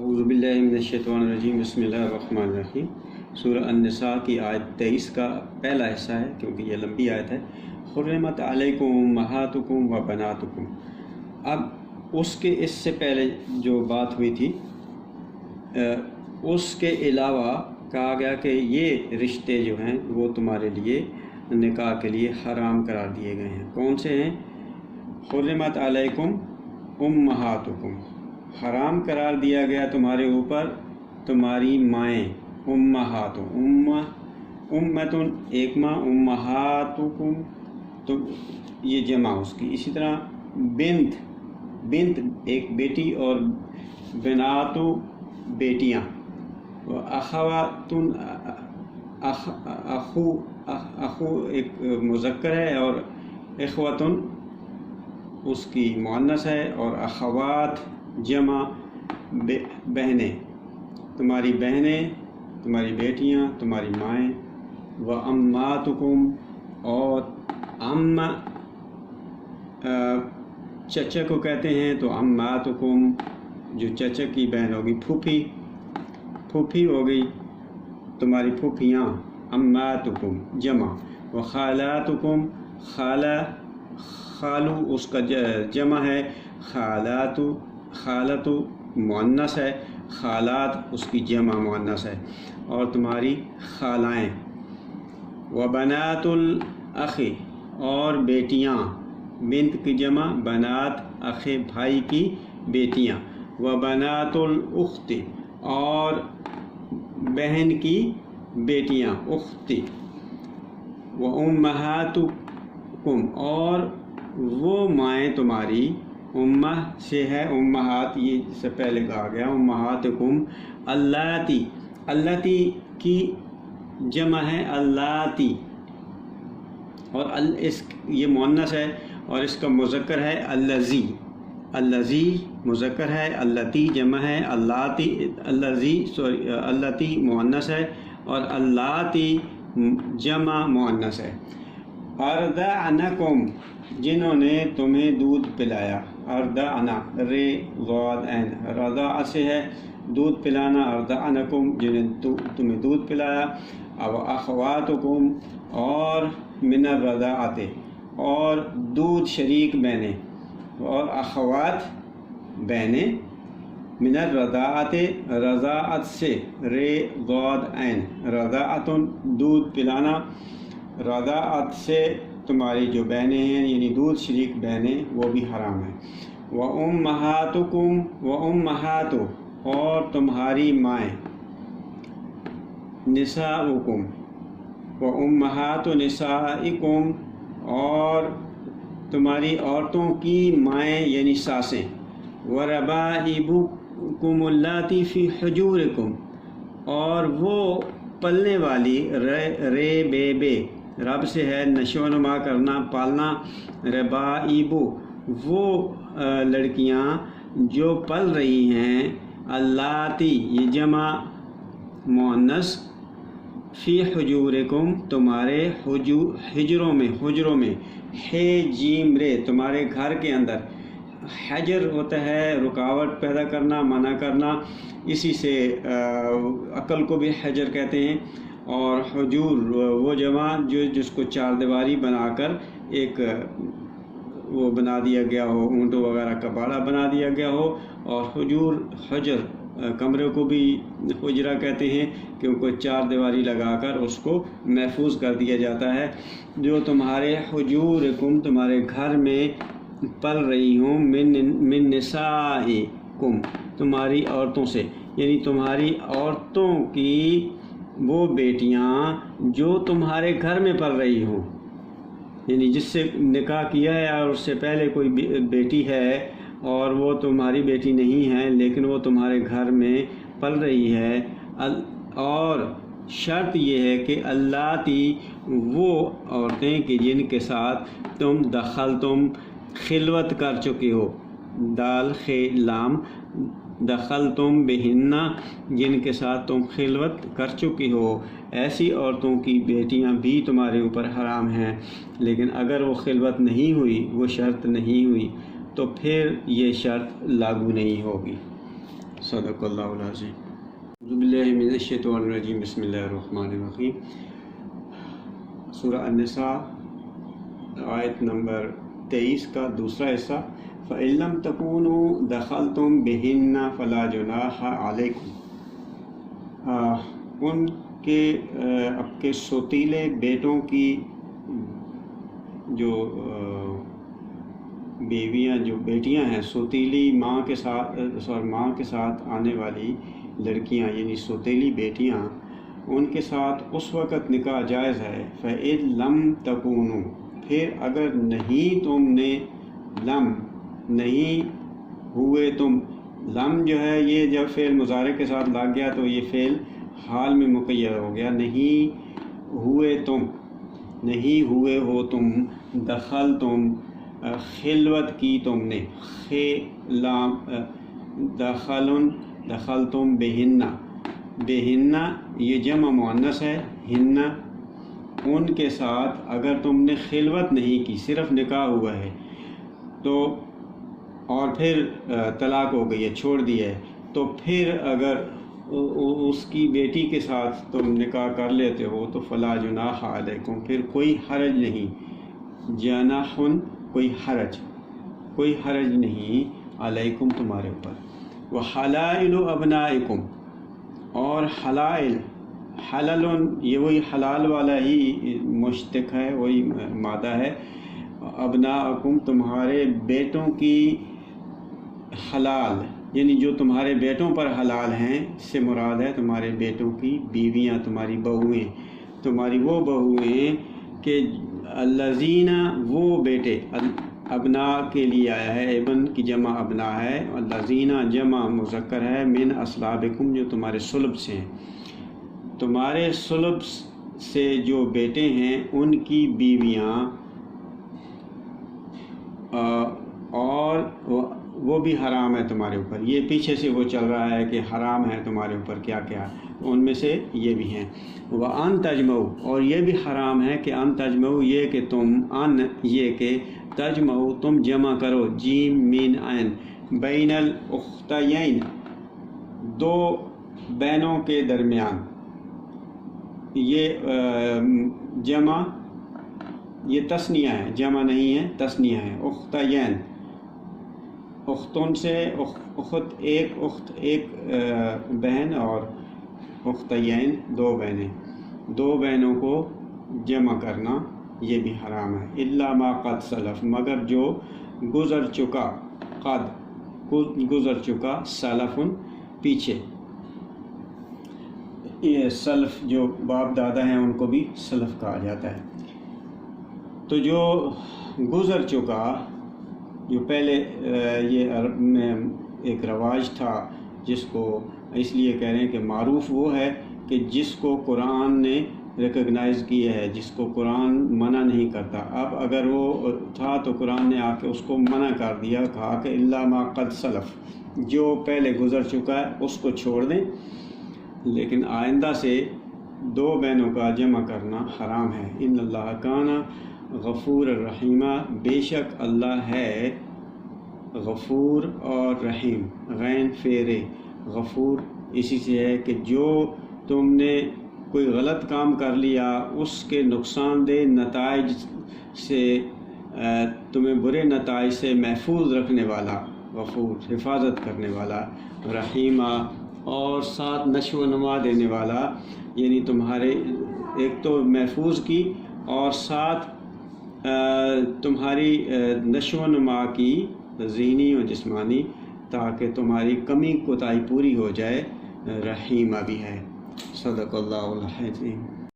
اعوذ باللہ من الشیطان الرجیم بسم اللہ الرحمن الرحیم۔ سورہ النساء کی آیت 23 کا پہلا حصہ ہے، کیونکہ یہ لمبی آیت ہے۔ حرمت علیکم امہاتکم و بناتکم۔ اب اس سے پہلے جو بات ہوئی تھی اس کے علاوہ کہا گیا کہ یہ رشتے جو ہیں وہ تمہارے لیے نکاح کے لیے حرام قرار دیے گئے ہیں۔ کون سے ہیں؟ حرمت علیکم امہاتکم، حرام قرار دیا گیا تمہارے اوپر تمہاری مائیں، امہاتو، امتن ایک ماں، امہاتکم تو یہ جمع اس کی۔ اسی طرح بنت ایک بیٹی اور بناتو بیٹیاں، اخواتن اخو ایک مذکر ہے اور اخواتن اس کی مؤنث ہے، اور اخوات جمع بہنیں، تمہاری بہنیں، تمہاری بیٹیاں، تمہاری مائیں، و اماتکم، اور چچا کو کہتے ہیں تو اماتکم جو چچا کی بہن ہوگی، پھوپھی ہو گئی، تمہاری پھوپھیاں، اماتکم جمع، و خالاتکم، خالو اس کا جمع ہے، خالتو مؤنث ہے، خالات اس کی جمع مؤنث ہے، اور تمہاری خالائیں، و بنات الاخی، اور بیٹیاں، بنت کی جمع، بنات اخ بھائی کی بیٹیاں، و بنات الاخت، اور بہن کی بیٹیاں، اختی، و امہاتکم، اور وہ مائیں تمہاری، امہ سے ہے امہات، یہ سے پہلے کہا گیا، امہاتکم اللاتی کی جمع ہے اللاتی، اور یہ مؤنث ہے، اور اس کا مذکر ہے الذی مذکر ہے، اللاتی جمع ہے، اللاتی مؤنث ہے، اور اللاتی جمع مؤنث ہے۔ ارضعنکم، جنہوں نے تمہیں دودھ پلایا، ارضعنا رے ضاد عین، رضاع سے ہے دودھ پلانا، ارضعنکم جنہیں تمہیں دودھ پلایا، او اخواتکم، اور من الرضاعت، اور دودھ شریک بہنیں، اور اخوات بہنیں، من الرضاعت رضاعت سے، رے ضاد عین، رضاعتن دودھ پلانا، رضاعت سے تمہاری جو بہنیں ہیں یعنی دودھ شریک بہنیں وہ بھی حرام ہیں۔ و امہاتکم، و امہاتو، اور تمہاری مائیں، نساؤکم، و امہات نسائکم، اور تمہاری عورتوں کی مائیں یعنی ساسیں، و ربائبکم اللاتی فی حجورکم، اور وہ پلنے والی، رے بے رب سے ہے نشو و نما کرنا، پالنا، ربائبو وہ لڑکیاں جو پل رہی ہیں، اللاتی یہ جمع مؤنث، فی حجورکم تمہارے حجروں میں، ہے جیم رے تمہارے گھر کے اندر، حجر ہوتا ہے رکاوٹ پیدا کرنا، منع کرنا، اسی سے عقل کو بھی حجر کہتے ہیں، اور حجور وہ جمع جس کو چار دیواری بنا کر ایک وہ بنا دیا گیا ہو، اونٹوں وغیرہ کا باڑا بنا دیا گیا ہو، اور حجر کمرے کو بھی حجرہ کہتے ہیں کیونکہ چار دیواری لگا کر اس کو محفوظ کر دیا جاتا ہے۔ جو تمہارے حجورکم تمہارے گھر میں پل رہی ہوں، من نسائکم تمہاری عورتوں سے، یعنی تمہاری عورتوں کی وہ بیٹیاں جو تمہارے گھر میں پل رہی ہوں، یعنی جس سے نکاح کیا ہے اور اس سے پہلے کوئی بیٹی ہے اور وہ تمہاری بیٹی نہیں ہے لیکن وہ تمہارے گھر میں پل رہی ہے، اور شرط یہ ہے کہ اللاتی وہ عورتیں کہ جن کے ساتھ تم دخلتم خلوت کر چکے ہو، دال خے لام، دخلتم بہن جن کے ساتھ تم خلوت کر چکی ہو، ایسی عورتوں کی بیٹیاں بھی تمہارے اوپر حرام ہیں، لیکن اگر وہ خلوت نہیں ہوئی، وہ شرط نہیں ہوئی، تو پھر یہ شرط لاگو نہیں ہوگی۔ صدق اللہ العظیم۔ اعوذ باللہ من الشیطان الرجیم، بسم اللہ الرحمن الرحیم۔ سورہ النساء آیت نمبر 23 کا دوسرا حصہ، فَإِن لَّمْ تَكُونُوا دَخَلْتُم بِهِنَّ فَلَا جُنَاحَ عَلَيْكُمْ، ان کے اب کے سوتیلے بیٹوں کی جو بیویاں، جو بیٹیاں ہیں، سوتیلی ماں کے ساتھ آنے والی لڑکیاں یعنی سوتیلی بیٹیاں، ان کے ساتھ اس وقت نکاح جائز ہے۔ فَإِن لَّمْ تَكُونُوا، پھر اگر نہیں تم نے، لم نہیں ہوئے تم، لم جو ہے یہ جب فعل مضارع کے ساتھ لگ گیا تو یہ فعل حال میں مقید ہو گیا، نہیں ہوئے تم، نہیں ہوئے ہو تم، دخل تم خلوت کی تم نے، لام دخل تم بہن، بہن یہ جمع مؤنث ہے، ہن ان کے ساتھ اگر تم نے خلوت نہیں کی، صرف نکاح ہوا ہے تو، اور پھر طلاق ہو گئی ہے، چھوڑ دیا ہے، تو پھر اگر اس کی بیٹی کے ساتھ تم نکاح کر لیتے ہو تو فلا جناح علیکم، پھر کوئی حرج نہیں، جناح کوئی حرج نہیں، علیکم تمہارے اوپر۔ وحلائل ابنائکم، اور حلائل، حلل یہ وہی حلال والا ہی مشتق ہے، وہی مادہ ہے، ابناءکم تمہارے بیٹوں کی حلال، یعنی جو تمہارے بیٹوں پر حلال ہیں، اس سے مراد ہے تمہارے بیٹوں کی بیویاں، تمہاری بہویں، تمہاری وہ بہویں کہ الذین وہ بیٹے، ابنا کے لیے آیا ہے، ابن کی جمع ابنا ہے، الذین جمع مذکر ہے، من اصلابکم جو تمہارے صلب سے ہیں، تمہارے صلب سے جو بیٹے ہیں ان کی بیویاں، اور وہ بھی حرام ہے تمہارے اوپر۔ یہ پیچھے سے وہ چل رہا ہے کہ حرام ہے تمہارے اوپر کیا کیا، ان میں سے یہ بھی ہیں۔ وَأَن تَجْمَعُوا، اور یہ بھی حرام ہے کہ ان تجمعوا، یہ کہ تم، ان یہ کہ تجمعوا تم جمع کرو، جیم مین عین، بین الاختین دو بہنوں کے درمیان، یہ جمع، یہ تثنیہ ہے، جمع نہیں ہے، تثنیہ ہے، اختین، اختن سے اخت ایک بہن، اور اختین دو بہنیں، دو بہنوں کو جمع کرنا یہ بھی حرام ہے۔ الا ما قد سلف، مگر جو گزر چکا، قد گزر چکا، سلف پیچھے، یہ سلف جو باپ دادا ہیں ان کو بھی سلف کہا جاتا ہے۔ تو جو گزر چکا، جو پہلے یہ عرب میں ایک رواج تھا جس کو اس لیے کہہ رہے ہیں کہ معروف وہ ہے کہ جس کو قرآن نے ریکگنائز کیا ہے، جس کو قرآن منع نہیں کرتا۔ اب اگر وہ تھا تو قرآن نے آ کے اس کو منع کر دیا، کہا کہ الا ما قد سلف، جو پہلے گزر چکا ہے اس کو چھوڑ دیں، لیکن آئندہ سے دو بہنوں کا جمع کرنا حرام ہے۔ ان اللہ کان غفور الرحیمہ، بے شک اللہ ہے غفور اور رحیم، غین فیرے، غفور اسی سے ہے کہ جو تم نے کوئی غلط کام کر لیا اس کے نقصان دہ نتائج سے، تمہیں برے نتائج سے محفوظ رکھنے والا، غفور حفاظت کرنے والا، رحیمہ اور ساتھ نشو و نما دینے والا، یعنی تمہارے ایک تو محفوظ کی اور ساتھ تمہاری نشو و نما کی، ذہنی و جسمانی، تاکہ تمہاری کمی کوتاہی پوری ہو جائے، رحیمہ بھی ہے۔ صدق اللہ العظیم۔